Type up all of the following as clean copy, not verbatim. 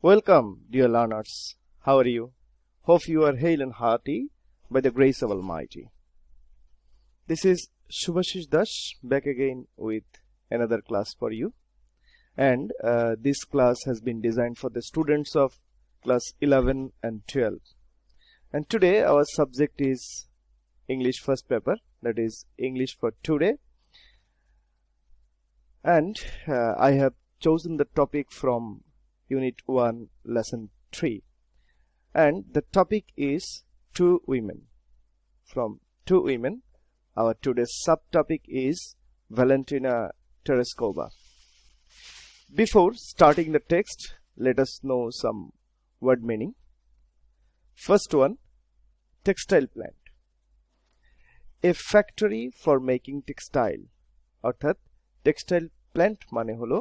Welcome, dear learners. How are you? Hope you are hale and hearty by the grace of Almighty. This is Shubhashish Das back again with another class for you. And this class has been designed for the students of class 11 and 12. And today our subject is English first paper, that is English for today. And I have chosen the topic from Unit 1, Lesson 3. And the topic is Two Women. From Two Women, our today's subtopic is Valentina Tereshkova. Before starting the text, let us know some word meaning. First one, textile plant. A factory for making textile. অর্থাৎ textile plant মানে হলো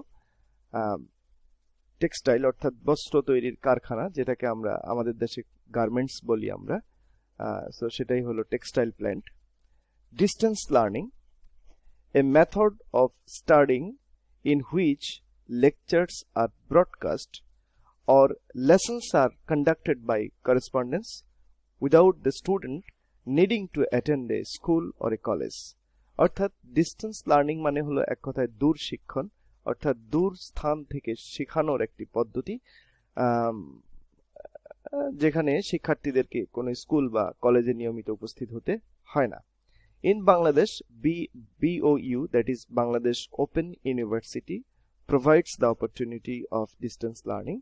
textile অর্থাৎ বস্ত্র তৈরির কারখানা, যেটাকে আমরা আমাদের দেশে গার্মেন্টস বলি আমরা। সো সেটাই হলো textile plant. Distance learning, A method of studying in which lectures are broadcast or lessons are conducted by correspondence without the student needing to attend a school or a college. অর্থাৎ distance learning মানে হলো এক কথায় দূর শিক্ষণ, অর্থাৎ দূর স্থান থেকে শেখানোর একটি পদ্ধতি, যেখানে শিক্ষার্থীদেরকে কোনো স্কুল বা কলেজে নিয়মিত উপস্থিত হতে হয় না। In Bangladesh BOU, that is Bangladesh Open University, provides the opportunity of distance learning.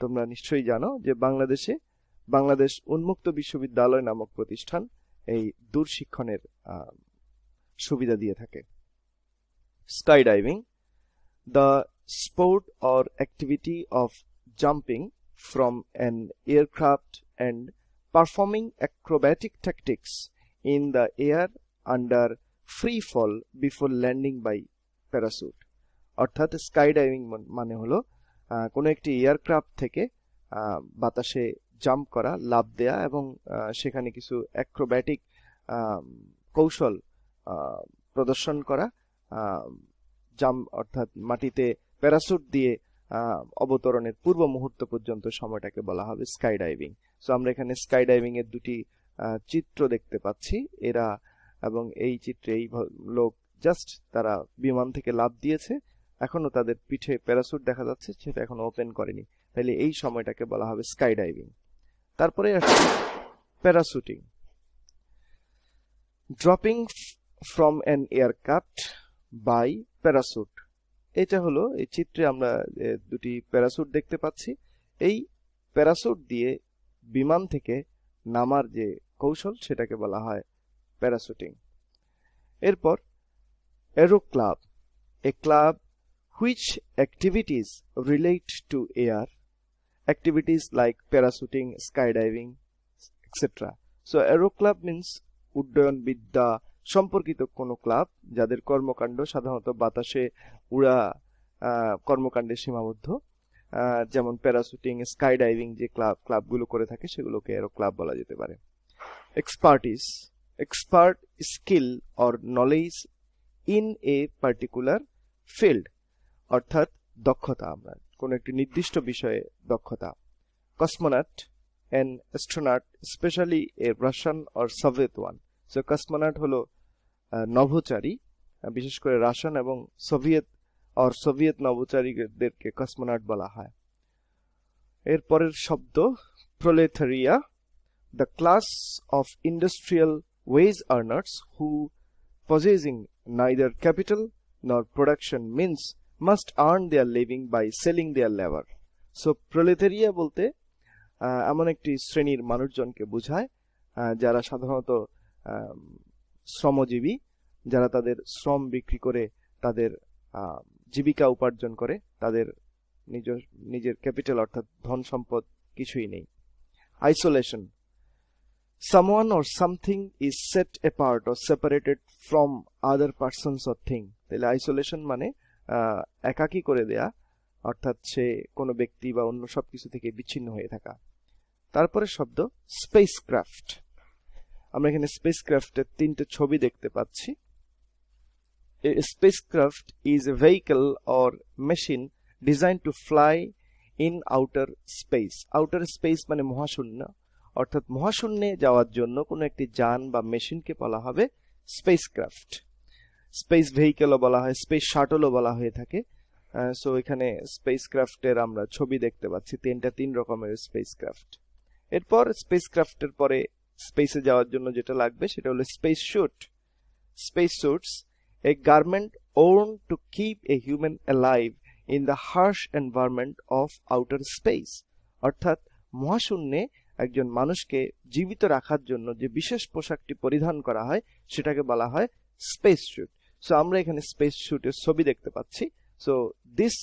তোমরা নিশ্চয়ই জানো যে বাংলাদেশে বাংলাদেশ উন্মুক্ত বিশ্ববিদ্যালয় নামক প্রতিষ্ঠান এই দূর শিক্ষণের সুবিধা দিয়ে থাকে। Sky diving, the sport or activity of jumping from an aircraft and performing acrobatic tactics in the air under free fall before landing by parachute. অর্থাৎ স্কাই ডাইভিং মানে হলো কোনো একটি এয়ারক্রাফট থেকে বাতাসে জাম্প করা, লাফ দেয়া এবং সেখানে কিছু অ্যাক্রোব্যাটিক কৌশল প্রদর্শন করা, জাম্প অর্থাৎ মাটিতে প্যারাসুট দিয়ে অবতরণের পূর্ব মুহূর্ত পর্যন্ত সময়টাকে বলা হবে স্কাই ডাইভিং। সো আমরা এখানে স্কাই ডাইভিং এর দুটি চিত্র দেখতে পাচ্ছি এরা, এবং এই চিত্রে এই লোক জাস্ট তারা বিমান থেকে লাফ দিয়েছে, এখনো তাদের পিঠে প্যারাসুট দেখা যাচ্ছে, সেটা এখনো ওপেন করেনি, তাহলে এই সময়টাকে বলা হবে স্কাই ডাইভিং। তারপরে আসছে parachuting, dropping from an aircraft by parachute. এটা হলো এই চিত্রে আমরা দুটি প্যারাসুট দেখতে পাচ্ছি। এই প্যারাসুট দিয়ে বিমান থেকে নামার যে কৌশল সেটাকে বলা হয় প্যারাসুটিং। এরপর aero club, a club which activities relate to air, activities like parachuting, skydiving, etc. So aero club means উড্ডয়ন বিদ্যা সম্পর্কিত কোনো ক্লাব যাদের কর্মকাণ্ড সাধারণত বাতাসে উড়া কর্মকাণ্ডে সীমাবদ্ধ, যেমন প্যারাশুটিং, স্কাইডাইভিং যে ক্লাবগুলো করে থাকে সেগুলোকে এরো ক্লাব বলা যেতে পারে। Expertise, expert skill or knowledge in a particular field, অর্থাৎ দক্ষতা, আমরা কোন একটি নির্দিষ্ট বিষয়ে দক্ষতা। Cosmonaut, an astronaut, specially A Russian or Soviet one. So cosmonaut হলো নভোচারী, বিশেষ করে রাশিয়ান এবং সোভিয়েত নভোচারীদেরকে কসমোনট বলা হয়। এরপরের শব্দ proletariat, the class of industrial wage earners who possessing neither capital nor production means must earn their living by selling their labor. So proletariat বলতে এমন একটি শ্রেণীর মানুষজনকে বোঝায় যারা সাধারণত শ্রমজীবী, যারা তাদের শ্রম বিক্রি করে তাদের জীবিকা উপার্জন করে, তাদের নিজের ক্যাপিটাল অর্থাৎ ধন সম্পদ কিছুই নেই। Isolation, someone or something is set apart or separated from other persons or thing. তাহলে আইসোলেশন মানে একাকী করে দেয়া, অর্থাৎ সে কোনো ব্যক্তি বা অন্য সবকিছু থেকে বিচ্ছিন্ন হয়ে থাকা। তারপরে শব্দ স্পেসক্রাফট, আমরা এখানে স্পেসক্রাফটের তিনটে ছবি দেখতে পাচ্ছি। A spacecraft is a vehicle or machine designed to fly in outer space. Outer space মানে মহাশূন্য, অর্থাৎ মহাশূন্যে যাওয়ার জন্য কোনো একটি যান বা মেশিনকে বলা হবে স্পেসক্রাফট। স্পেস ভেহিকেলও বলা হয়, স্পেস শাটলও বলা হয়ে থাকে। সো এখানে স্পেসক্রাফটের আমরা ছবি দেখতে পাচ্ছি, তিন রকমের স্পেসক্রাফট। এরপর স্পেসক্রাফটের পরে স্পেসে যাওয়ার জন্য যেটা লাগবে সেটা হলো space suit. Space suits a garment worn to keep a human alive in the harsh environment of outer space. অর্থাৎ মহাশূন্যে একজন মানুষকে জীবিত রাখার জন্য যে বিশেষ পোশাকটি পরিধান করা হয় সেটাকে বলা হয় স্পেস স্যুট। সো আমরা এখানে স্পেস স্যুটের ছবি দেখতে পাচ্ছি। So this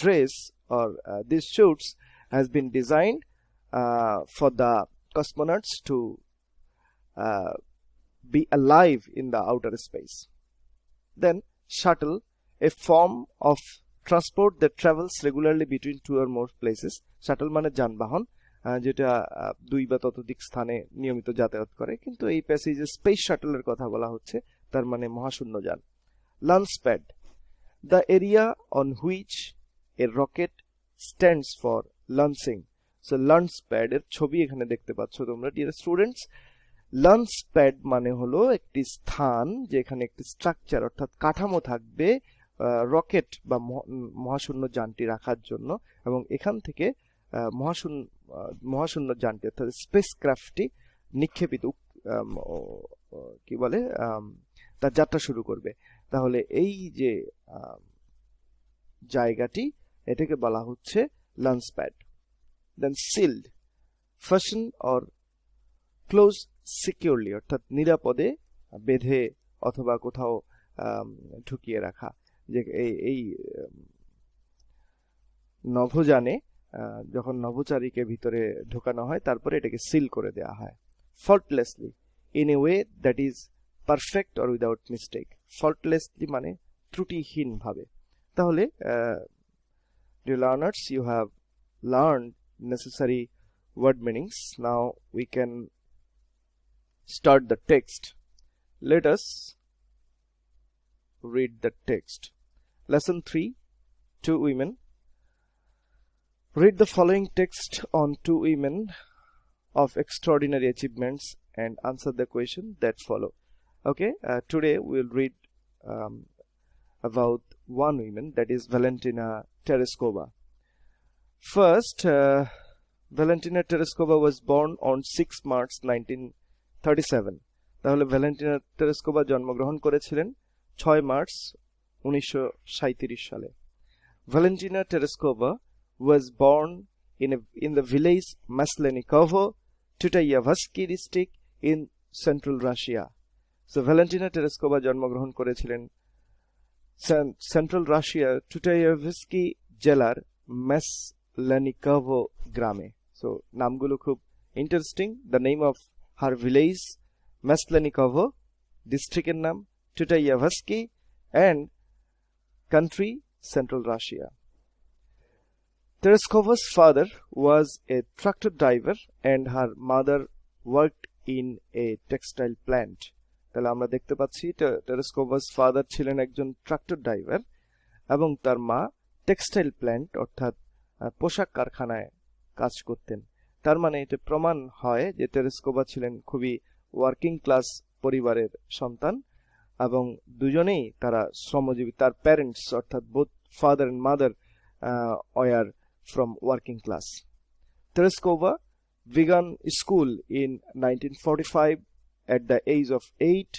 dress or this suits has been designed for the cosmonauts to be alive in the outer space. Then shuttle, a form of transport that travels regularly between two or more places. Shuttle মানে যানবাহন যেটা দুই বা ততোধিক স্থানে নিয়মিত যাতায়াত করে, কিন্তু এই প্যাসেজে স্পেস শাটলের কথা বলা হচ্ছে, তার মানে মহাশূন্য যান। Launch pad, the area on which a rocket stands for launching. So launch pad এর ছবি এখানে দেখতে পাচ্ছ তোমরা ডিয়ার স্টুডেন্টস। লঞ্চ প্যাড মানে হলো একটি স্থান যেখানে একটি স্ট্রাকচার অর্থাৎ কাঠামো থাকবে রকেট বা মহাশূন্য যানটি রাখার জন্য, এবং এখান থেকে মহাশূন্য যানটি অর্থাৎ স্পেসক্রাফটটি নিক্ষেপিত কি বলে তার যাত্রা শুরু করবে। তাহলে এই যে জায়গাটি এটাকে বলা হচ্ছে launch pad. Then sealed, fasten or close securely, অর্থাৎ নিরাপদে বেঁধে অথবা কোথাও ঢুকিয়ে রাখা। যে এই নভোযানে যখন নভোচারীকে ভিতরে ঢোকানো হয় তারপরে এটাকে সিল করে দেওয়া হয়। faultlessly, in a way that is perfect or without mistake. faultlessly মানে ত্রুটিহীন ভাবে। তাহলে dear learners, you have learned necessary word meanings. Now we can start the text. Let us read the text. Lesson 3, Two Women. Read the following text on two women of extraordinary achievements and answer the question that follow. Okay, today we'll read about one woman, that is Valentina Tereshkova. First, Valentina Tereshkova was born on 6 March 1937. তাহলে Valentina টেরেস্কোভা জন্মগ্রহণ করেছিলেন 6 March 1937 সালে। Valentina Tereshkova was born in the village Maslenikovo, Tutayevatsky district in central Russia. So Valentina Tereshkova জন্মগ্রহণ করেছিলেন central রাশিয়ার টুটায়েভস্কি জেলার Maslenikovo গ্রামে। So নামগুলো খুব interesting. The name of her village Maslenikovo, ডিস্ট্রিক্টের নাম Tutayevatsky, and country Central Russia. Tereshkova's father was a tractor driver and her mother worked in a textile plant. তাহলে আমরা দেখতে পাচ্ছি Tereshkova's father ছিলেন একজন ট্রাক্টর ড্রাইভার এবং তার মা টেক্সটাইল প্ল্যান্ট অর্থাৎ পোশাক কারখানায় কাজ করতেন। তার মানে এটা প্রমাণ হয় যে Tereshkova ছিলেন খুবই ওয়ার্কিং ক্লাস পরিবারের সন্তান এবং দুজনেই তারা শ্রমজীবী। তার প্যারেন্টস অর্থাৎ both father and mother were from working class. Tereshkova began school in 1945 at the age of 8,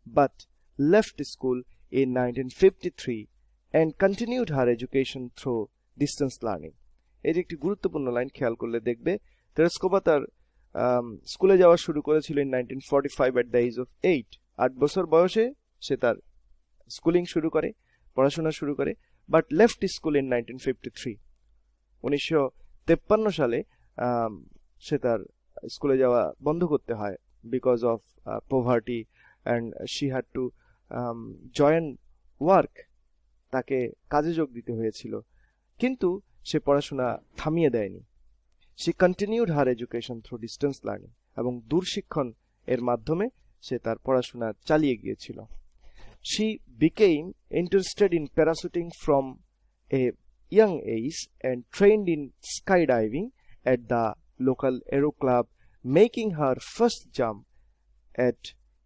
but left school in 1953 and continued her education through distance learning. এই যে একটি গুরুত্বপূর্ণ লাইন, খেয়াল করলে দেখবে Tereshkova তার স্কুলে যাওয়া শুরু করেছিল in 1945 at the age of 8। 8 বছর বয়সে সে তার স্কুলিং শুরু করে, পড়াশোনা শুরু করে, but left school in 1953। 1953 সালে সে তার স্কুলে যাওয়া বন্ধ করতে হয় because of poverty and she had to join work. তাকে কাজে যোগ দিতে হয়েছিল, কিন্তু সে পড়াশোনা থামিয়ে দেয়নি। She continued her education through distance learning, এবং দূরশিক্ষণ এর মাধ্যমে সে তার পড়াশোনা চালিয়ে গিয়েছিল। She became interested in parachuting from a young age and trained in skydiving at the local aero club, making her first jump at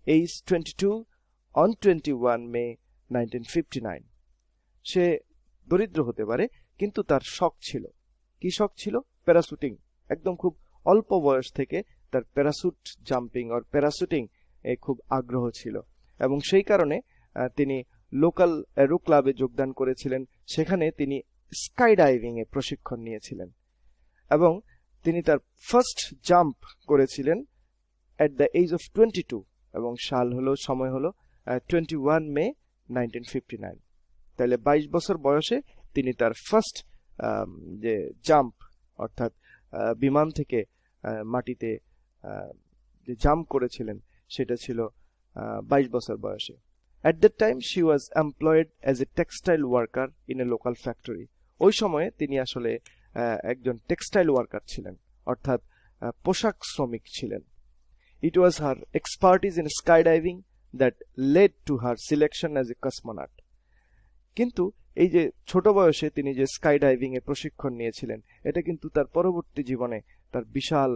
age 22 on 21 May 1959. সে দরিদ্র হতে পারে কিন্তু তার শখ ছিল। কি শখ ছিল? প্যারাশুটিং। একদম খুব অল্প বয়স থেকে তার প্যারাশুট জাম্পিং আর প্যারাশুটিং এ খুব আগ্রহ ছিল এবং সেই কারণে তিনি লোকাল এরো ক্লাবে যোগদান করেছিলেন। সেখানে তিনি স্কাই ডাইভিং এ প্রশিক্ষণ নিয়েছিলেন এবং তিনি তার ফার্স্ট জাম্প করেছিলেন এট দ্য এজ অফ 22 এবং সময় হলো 21 মে 1959। তাহলে 22 বছর বয়সে তিনি তার ফার্স্ট যে জাম্প অর্থাৎ বিমান থেকে মাটিতে যে জাম্প করেছিলেন সেটা ছিল 22 বছর বয়সে। At that time she was employed as a textile worker in a local factory. ওই সময়ে তিনি আসলে একজন টেক্সটাইল ওয়ার্কার ছিলেন অর্থাৎ পোশাক শ্রমিক ছিলেন। It was her expertise in skydiving that led to her selection as a cosmonaut. কিন্তু এই যে ছোট বয়সে তিনি যে স্কাই ডাইভিং এ প্রশিক্ষণ নিয়েছিলেন এটা কিন্তু তার পরবর্তী জীবনে তার বিশাল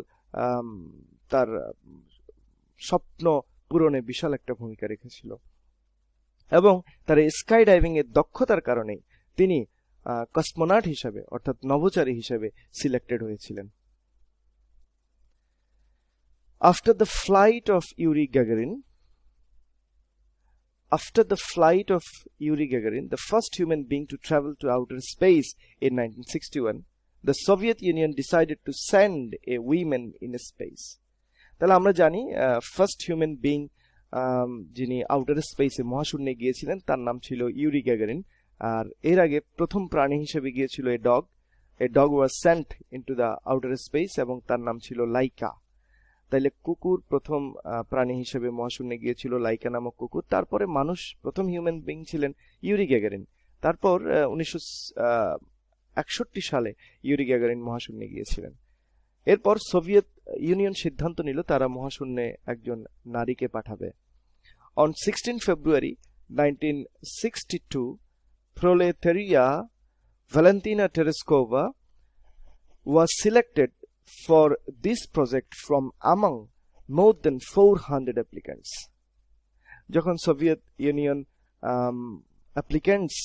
তার স্বপ্ন পূরণে বিশাল একটা ভূমিকা রেখেছিল এবং তার এই স্কাই ডাইভিং এর দক্ষতার কারণে তিনি কসমোনট হিসেবে অর্থাৎ নভোচারী হিসেবে সিলেক্টেড হয়েছিলেন। After the flight of Yuri Gagarin, the first human being to travel to outer space in 1961, the Soviet Union decided to send a woman in space. তাহলে আমরা জানি ফার্স্ট হিউম্যান বিং যিনি outer স্পেসে মহাশূন্যে গিয়েছিলেন তার নাম ছিল ইউরি গ্যাগারিন। আর এর আগে প্রথম প্রাণী হিসেবে গিয়েছিল a dog was sent into the outer space এবং তার নাম ছিল লাইকা। তাইলে কুকুর প্রথম প্রাণী হিসেবে মহাশূন্যে গিয়েছিল, লাইকা নামক কুকুর। তারপরে মানুষ প্রথম হিউম্যান বিং ছিলেন ইউরি গ্যাগারিন। তারপর 1961 সালে ইউরি গ্যাগারিন মহাশূন্যে গিয়েছিলেন। এরপর সোভিয়েত ইউনিয়ন সিদ্ধান্ত নিল তারা মহাশূন্যে একজন নারীকে পাঠাবে। On 16 February 1962, Proletariya Valentina Tereshkova was selected for this project from among more than 400 applicants. যখন সোভিয়েত ইউনিয়ন অ্যাপ্লিকেন্টস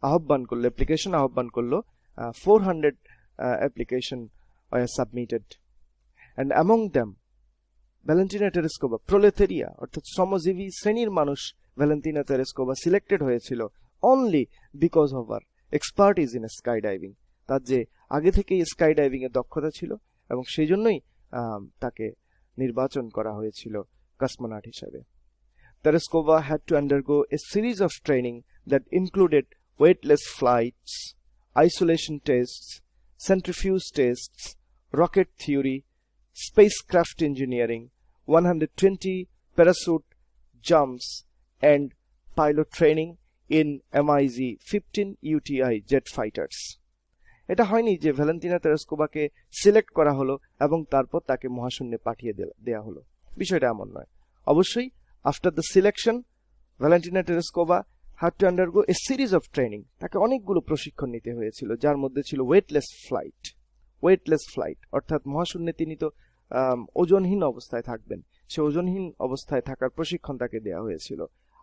অ্যাপ্লিকেশন আহ্বান করলো 400 application were submitted and among them Valentina Tereshkova, Proletariya অর্থাৎ শ্রমজীবী শ্রেণীর মানুষ Valentina Tereshkova সিলেক্টেড হয়েছিল only because of her expertise in skydiving. তার যে আগে থেকেই স্কাই ডাইভিং এর দক্ষতা ছিল এবং সেই জন্যই তাকে নির্বাচন করা হয়েছিল কসমোনট হিসেবে। Tereshkova had to undergo a series of training that included weightless flights, isolation tests, centrifuge tests, rocket theory, spacecraft engineering, 120 parachute jumps, and pilot training in MiG-15 UTI jet fighters. এটা হয়নি যে Valentina তেরেস্কোভাকে select করা হলো এবং তারপর তাকে মহাশূন্যে পাঠিয়ে দেয়া হলো, বিষয়টা এমন নয়। অবশ্যই after the selection Valentina Tereshkova had to undergo a series of training. তাকে অনেকগুলো প্রশিক্ষণ নিতে হয়েছিল, যার মধ্যে ছিল ওয়েটলেস ফ্লাইট অর্থাৎ মহাশূন্যে তিনি তো ওজনহীন অবস্থায় থাকবেন, সে ওজনহীন অবস্থায় থাকার প্রশিক্ষণ তাকে দেওয়া হয়েছিল।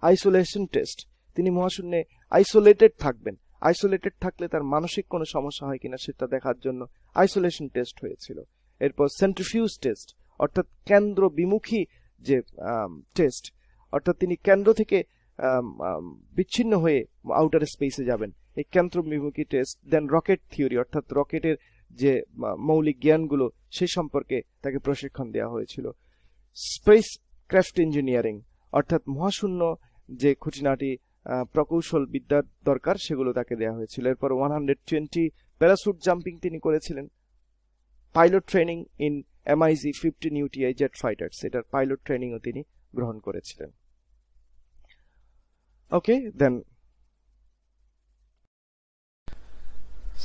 আইসোলেশন টেস্ট, তিনি মহাশূন্যে আইসোলেটেড থাকবেন, আইসোলেটেড থাকলে তার মানসিক কোনো সমস্যা হয় কিনা সেটা দেখার জন্য আইসোলেশন টেস্ট হয়েছিল। এরপর সেন্ট্রিফিউজ টেস্ট অর্থাৎ কেন্দ্র বিমুখী যে টেস্ট, অর্থাৎ তিনি কেন্দ্র থেকে বিচ্ছিন্ন হয়ে আউটার স্পেসে যাবেন, এই কেন্দ্র বিমুখী টেস্ট। দেন রকেট থিওরি অর্থাৎ রকেটের যে মৌলিক জ্ঞানগুলো সে সম্পর্কে তাকে প্রশিক্ষণ দেওয়া হয়েছিল। স্পেস ক্রাফট ইঞ্জিনিয়ারিং অর্থাৎ মহাশূন্য যে খুঁটিনাটি প্রকৌশল বিদ্যার দরকার সেগুলো তাকে দেওয়া হয়েছিল। এরপর 120 প্যারাশুট জাম্পিং তিনি করেছিলেন। Pilot training in MiG-15 UTI jet fighters, এটার পাইলট ট্রেনিংও তিনি গ্রহণ করেছিলেন। Okay, then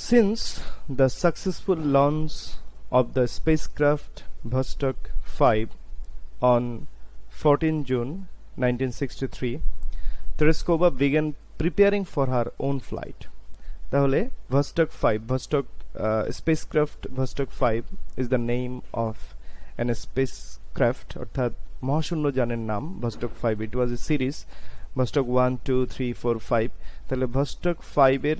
since the successful launch of the spacecraft Vostok 5 on 14 June 1963, Tereshkova began preparing for her own flight. তাহলে Vostok 5, Vostok spacecraft Vostok 5 is the name of an spacecraft, অর্থাৎ মহাশূন্য যানের নাম Vostok 5. It was a series Vostok 1, 2, 3, 4, 5. তাহলে Vostok 5 এর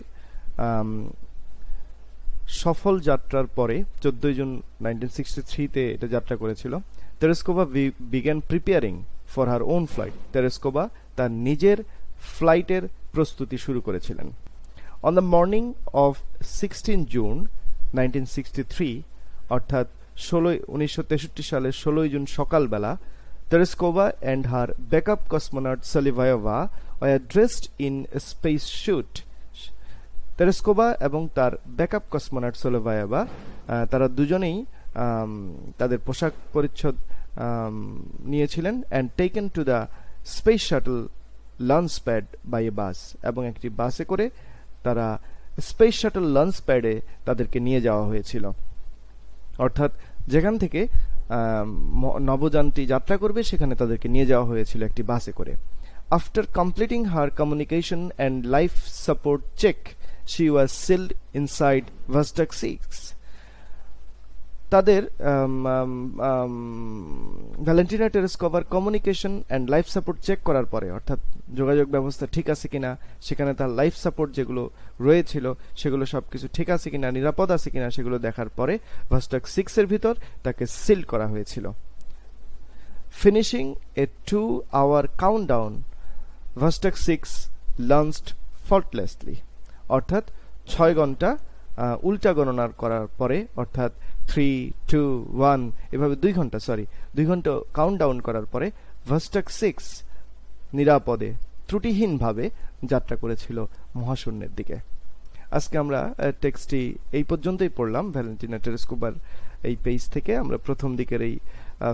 সফল যাত্রার পরে 14 June 1963 তে এটা যাত্রা করেছিল। Tereskova began preparing for her own flight. Tereskova তার নিজের ফ্লাইটের প্রস্তুতি শুরু করেছিলেন। On the morning of 16 June 1963, অর্থাৎ 1963 সালের 16 জুন সকালবেলা, Tereskova and her backup cosmonaut Soloveyeva were dressed in a space suit. Tereskova এবং তার ব্যাকআপ কসমোনট সোলোভায়েভা তারা দুজনেই তাদের পোশাক পরিচ্ছদ নিয়েছিলেন and taken to the space shuttle launch pad by a bus, এবং একটি বাসে করে তারা স্পেস শাটল লঞ্চ প্যাডে তাদেরকে নিয়ে যাওয়া হয়েছিল। অর্থাৎ যেখান থেকে নবযানটি যাত্রা করবে সেখানে তাদেরকে নিয়ে যাওয়া হয়েছিল একটি বাসে করে। After completing her communication and life support check, she was sealed inside Vostok 6. তাদের ভ্যালেন্টিনা টেরেসকোভার communication and life support check করার পরে, অর্থাৎ যোগাযোগ ব্যবস্থা ঠিক আছে কিনা, সেখানে তার লাইফ সাপোর্ট যেগুলো রয়েছিল সেগুলো সবকিছু ঠিক আছে কিনা, নিরাপদ আছে কিনা সেগুলো দেখার পরে ভস্টক 6 এর ভিতর তাকে সিল করা হয়েছিল। ফিনিশিং এ 2-hour কাউন্টডাউন, ভস্টক 6 লঞ্চড ফল্টলেসলি, অর্থাৎ 6 ঘন্টা উল্টা গণনা করার পরে, অর্থাৎ 3, 2, 1 এভাবে 2 ঘন্টা কাউন্টডাউন করার পরে ভস্টক 6 নিরাপদে ত্রুটিহীনভাবে যাত্রা করেছিল মহাশূন্যের দিকে। আজকে আমরা টেক্সটটি এই পর্যন্তই পড়লাম। ভ্যালেন্টিনা টেরেসকোভার এই পেজ থেকে আমরা প্রথম দিকের এই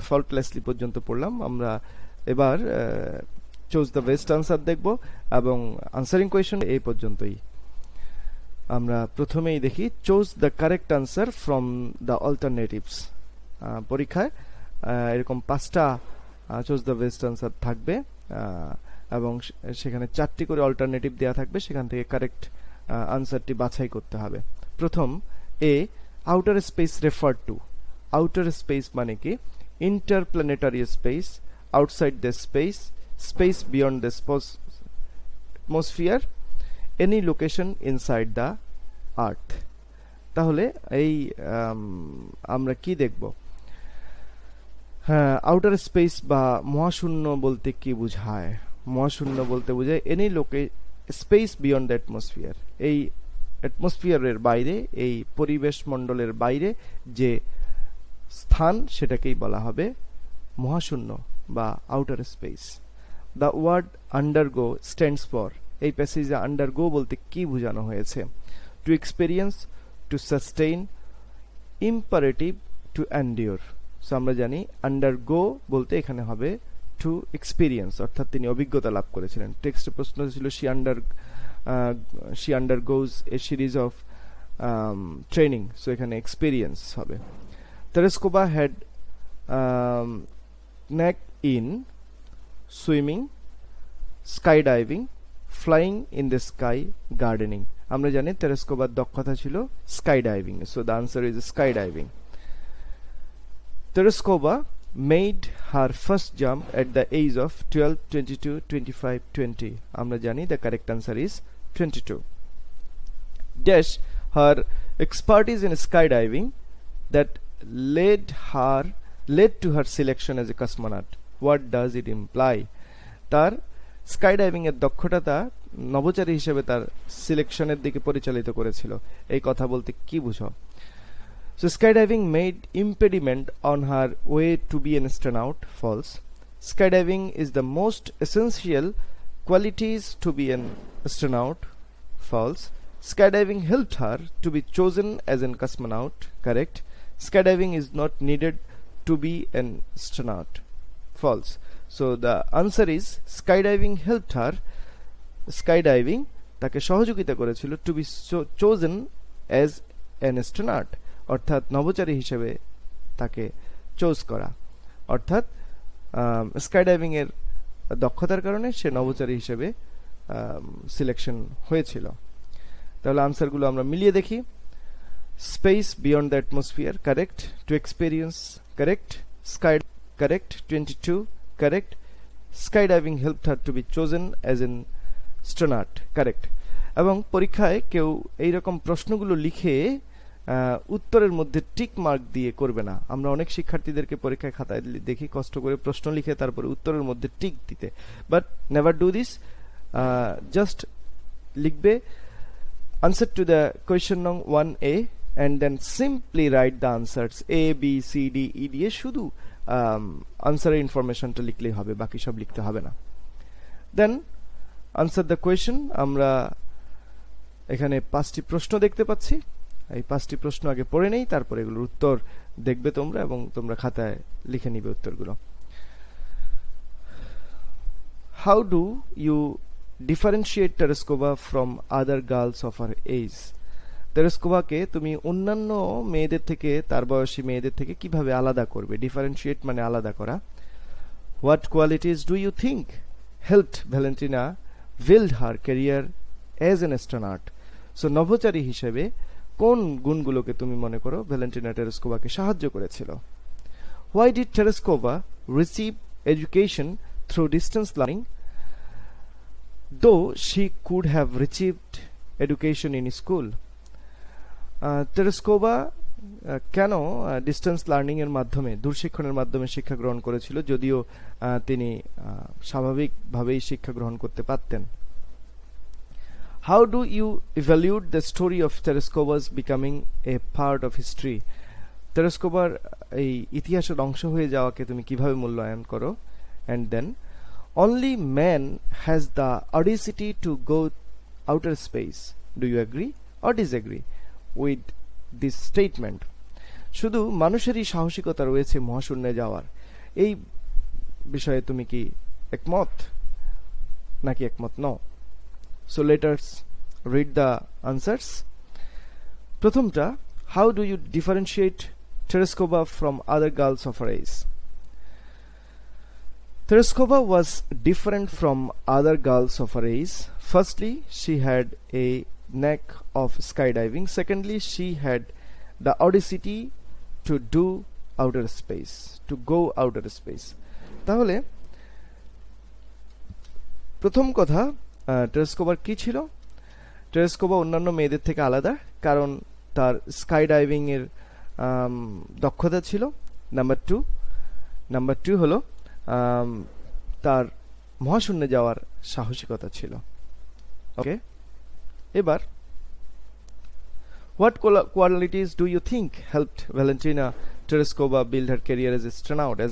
ফল্টলেসলি পর্যন্ত পড়লাম। আমরা এবার চুজ দ্য বেস্ট আনসার দেখব এবং আনসারিং কোয়েশ্চন এই পর্যন্তই। আমরা প্রথমেই দেখি choose the correct answer from the alternatives. পরীক্ষায় এরকম 5টা চুজ দ্য বেস্ট আনসার থাকবে এবং সেখানে 4টি করে অল্টারনেটিভ দেয়া থাকবে, সেখান থেকে কারেক্ট আনসারটি বাছাই করতে হবে। প্রথম A, outer space refer to. Outer space মানে কি? Interplanetary space, outside the space, space beyond the atmosphere, any location inside the earth. তাহলে এই আমরা কি দেখব? হ্যাঁ, আউটার স্পেস বা মহাশূন্য বলতে কি বোঝায়? মহাশূন্য বলতে বোঝায় any space beyond the atmosphere, এই অ্যাটমসফিয়ারের বাইরে, এই পরিবেশ মণ্ডলের বাইরে যে স্থান সেটাকেই বলা হবে মহাশূন্য বা outer space. The word undergo stands for, এই প্যাসেজে আন্ডারগো বলতে কি বোঝানো হয়েছে? To experience, to sustain, imperative, to endure. So আমরা জানি আন্ডারগো বলতে এখানে হবে টু এক্সপেরিয়েন্স, অর্থাৎ তিনি অভিজ্ঞতা লাভ করেছিলেন। টেক্সটে প্রশ্ন ছিল she undergoes a series of training, so এখানে এক্সপেরিয়েন্স হবে। Tereskova had knack in swimming, skydiving, flying in the sky, gardening. আমরা জানি Tereskova দক্ষতা ছিল skydiving, so the answer is skydiving. Tereskova made her first jump at the age of 12, 22, 25, 20. আমরা জানি the correct answer is 22. Dash her expertise in skydiving that led to her selection as a cosmonaut. What does it imply? তার skydiving এর দক্ষতা নভোচারী হিসেবে তার সিলেকশনের দিকে পরিচালিত করেছিল। এই কথা বলতে কি বুঝো? So skydiving made impediment on her way to be an astronaut. False. Skydiving is the most essential qualities to be an astronaut. False. Skydiving helped her to be chosen as an cosmonaut. Correct. Skydiving is not needed to be an astronaut. False. So the answer is skydiving helped her. Skydiving তাকে সহযোগিতা করেছিল to be chosen as an astronaut, অর্থাৎ নভোচারী হিসেবে তাকে choose করা। অর্থাৎ skydiving এর দক্ষতার কারণে সে নভোচারী হিসেবে সিলেকশন হয়েছিল। তাহলে আনসারগুলো আমরা মিলিয়ে দেখি। Space beyond the atmosphere, correct. To experience, correct. Sky, correct. 22, correct. Sky diving helped her to be chosen as an astronaut, correct. এবং পরীক্ষায় কেউ এইরকম প্রশ্নগুলো লিখে উত্তরের মধ্যে টিক মার্ক দিয়ে করবে না। আমরা অনেক শিক্ষার্থীদেরকে পরীক্ষায় খাতায় দেখি কষ্ট করে প্রশ্ন লিখে তারপরে উত্তরের মধ্যে টিক দিতে, but never do this. Just লিখবে answer to the question nong 1A and then simply write the answers A, B, C, D, E দিয়ে শুধু আনসারের ইনফরমেশনটা লিখলেই হবে, বাকি সব লিখতে হবে না। Then answer the question. আমরা এখানে 5টি প্রশ্ন দেখতে পাচ্ছি। এই 5টি প্রশ্ন আগে পড়ে নেই, তারপরে এগুলোর উত্তর দেখবে তোমরা এবং তোমরা খাতায় লিখে নিবে উত্তরগুলো। How do you differentiate Tereskova from other girls of her age? তেরেস্কোভাকে তুমি অন্যান্য মেয়েদের থেকে, তার বয়সী মেয়েদের থেকে কিভাবে আলাদা করবে? ডিফারেন্সিয়েট মানে আলাদা করা। What qualities do you think helped Valentina build her career as an astronaut? So নভোচারী হিসেবে কোন গুণগুলোকে তুমি মনে করো ভ্যালেন্টিনা টেরেস্কোভাকে সাহায্য করেছিল? Why did Tereskova receive education through distance learning, though she could have received education in school? টেরেস্কোভা কেন distance learning এর মাধ্যমে, দূরশিক্ষণের মাধ্যমে শিক্ষা গ্রহণ করেছিল, যদিও তিনি স্বাভাবিকভাবেই শিক্ষা গ্রহণ করতে পারতেন? How do you evaluate the story of Tereskova's becoming a part of history? টেরেস্কোভার এই ইতিহাসের অংশ হয়ে যাওয়াকে তুমি কিভাবে মূল্যায়ন করো? And then only man has the audacity to go outer space. Do you agree or disagree with this statement? শুধু মানুষেরই সাহসিকতা রয়েছে মহাশূন্যে যাওয়ার, এই বিষয়ে তুমি কি একমত নাকি একমত নও? So let us read the answers. প্রথমটা, how do you differentiate Tereskova from other girls of her age? Tereskova was different from other girls of her age. Firstly, she had a knack of skydiving. Secondly, she had the audacity to do outer space, to go outer space. তাহলে প্রথম কথা, টেরেস্কোভার কি ছিল? টেরেস্কোভা অন্যান্য মেয়েদের থেকে আলাদা কারণ তার স্কাই ডাইভিং এর দক্ষতা ছিল। নাম্বার টু হলো তার মহাশূন্যে যাওয়ার সাহসিকতা ছিল। ওকে, এবার what qualities do you think helped Valentina Tereskova build her career as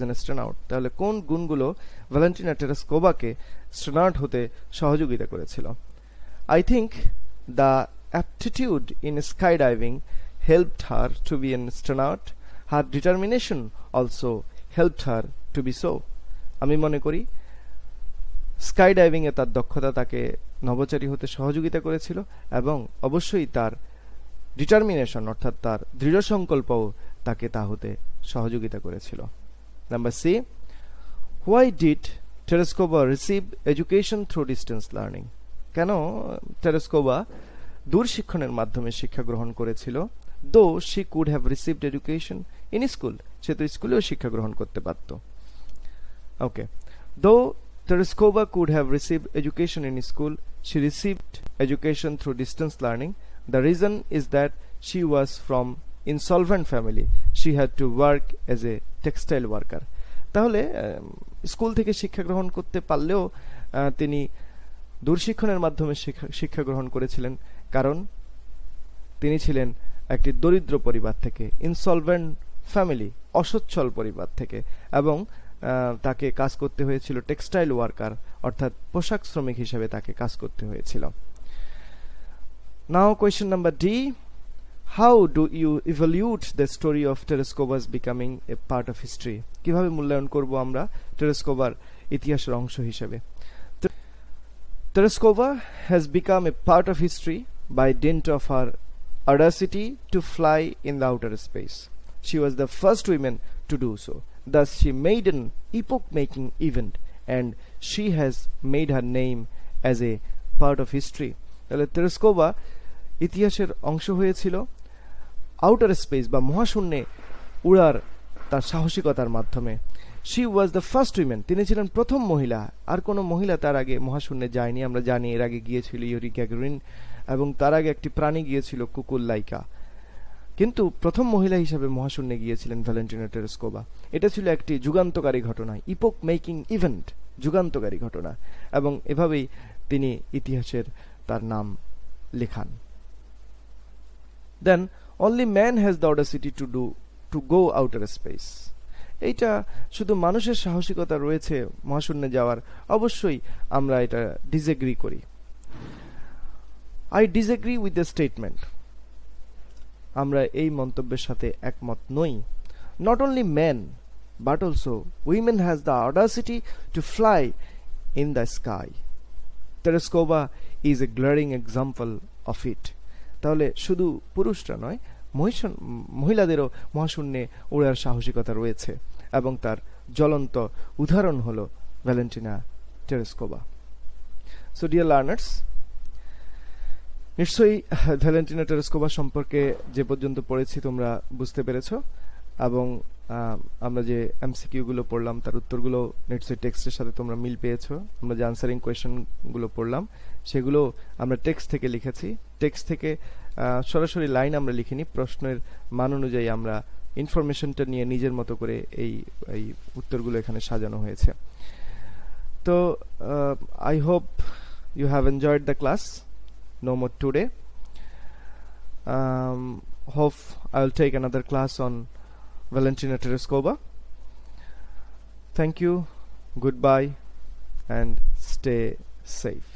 an astronaut? তাহলে কোন গুণগুলো ভ্যালেন্টিনা টেরেস্কোভাকে অ্যাস্ট্রোনট হতে সহযোগিতা করেছিল? I think the aptitude in skydiving helped her to be an astronaut. Her determination also helped her to be so. আমি মনে করি sky diving এ তার দক্ষতা তাকে নভোচারী হতে সহযোগিতা করেছিল এবং অবশ্যই তার ডিটারমিনেশন অর্থাৎ তার দৃঢ় সংকল্পও তাকে তা হতে সহযোগিতা করেছিল। Number C, why did Tereskova receive education through distance learning? কেন টেরেস্কোভা দূর শিক্ষণের মাধ্যমে শিক্ষা গ্রহণ করেছিল? though she could have received education in school, সে তো স্কুলেও শিক্ষা গ্রহণ করতে পারত। Okay, though Tereskova could have received education in school, she received education through distance learning. The reason is that she was from insolvent family. She had to work as a textile worker. তাহলে school থেকে শিক্ষা গ্রহণ করতে পারলেও তিনি দূরশিক্ষণের মাধ্যমে শিক্ষা গ্রহণ করেছিলেন কারণ তিনি ছিলেন একটি দরিদ্র পরিবার থেকে, ইনসলভেন্ট ফ্যামিলি, অসচ্ছল পরিবার থেকে, এবং তাকে কাজ করতে হয়েছিল টেক্সটাইল ওয়ার্কার অর্থাৎ পোশাক শ্রমিক হিসেবে তাকে কাজ করতে হয়েছিল। Now question number D, how do you evaluate the story of Tereskova's becoming a part of history? কিভাবে মূল্যায়ন করব আমরা টেরেস্কোভার ইতিহাসের অংশ হিসেবে? Tereskova has become a part of history by dint of her audacity to fly in the outer space. She was the first woman to do so. Thus she made an epoch-making event and she has made her name as a part of history. তাহলে Tereshkova ইতিহাসের অংশ হয়েছিল outer space বা মহাশূন্যে উড়ার তার সাহসিকতার মাধ্যমে। She was the first women, তিনি ছিলেন প্রথম মহিলা। আর কোনো মহিলা তার আগে মহাশূন্যে যায়নি। আমরা জানি এর আগে গিয়েছিল ইউরি গ্যাগারিন এবং তার আগে একটি প্রাণী গিয়েছিল কুকুর লাইকা, কিন্তু প্রথম মহিলা হিসাবে মহাশূন্যে গিয়েছিলেন ভ্যালেন্টিনা টেরেস্কোভা। এটা ছিল একটি যুগান্তকারী ঘটনা, ইপোক মেকিং ইভেন্ট, যুগান্তকারী ঘটনা, এবং এভাবেই তিনি ইতিহাসের তার নাম লেখান। Then only man has the audacity to go outer space. এইটা শুধু মানুষের সাহসিকতা রয়েছে মহাশূন্যে যাওয়ার, অবশ্যই আমরা এটা ডিসএগ্রি করি। I disagree with the statement, আমরা এই মন্তব্যের সাথে একমত নই। Not only men but also women has the audacity to fly in the sky. Tereshkova is a glaring example of it. তাহলে শুধু পুরুষরা নয়, মহিলাদেরও মহাশূন্যে ওড়ার সাহসিকতা রয়েছে, এবং তার জ্বলন্ত উদাহরণ হলো ভ্যালেন্টিনা টেরেস্কোভা। সো ডিয়ার লার্নার্স, নিশ্চয়ই ভ্যালেন্টিনা টেরেস্কোভা সম্পর্কে যে পর্যন্ত পড়েছি তোমরা বুঝতে পেরেছো, এবং আমরা যে এমসিকিউ গুলো পড়লাম তার উত্তরগুলো নিশ্চয়ই টেক্সটের সাথে তোমরা মিল পেয়েছো। আমরা যে আনসারিং কোয়েশ্চেন গুলো পড়লাম সেগুলো আমরা টেক্সট থেকে লিখেছি। টেক্সট থেকে সরাসরি লাইন আমরা লিখিনি, প্রশ্নের মান অনুযায়ী আমরা ইনফরমেশনটা নিয়ে নিজের মতো করে এই উত্তরগুলো এখানে সাজানো হয়েছে। তো I hope you have enjoyed the class. No more today. Hope I'll take another class on Valentina Tereskova. Thank you, goodbye, and stay safe.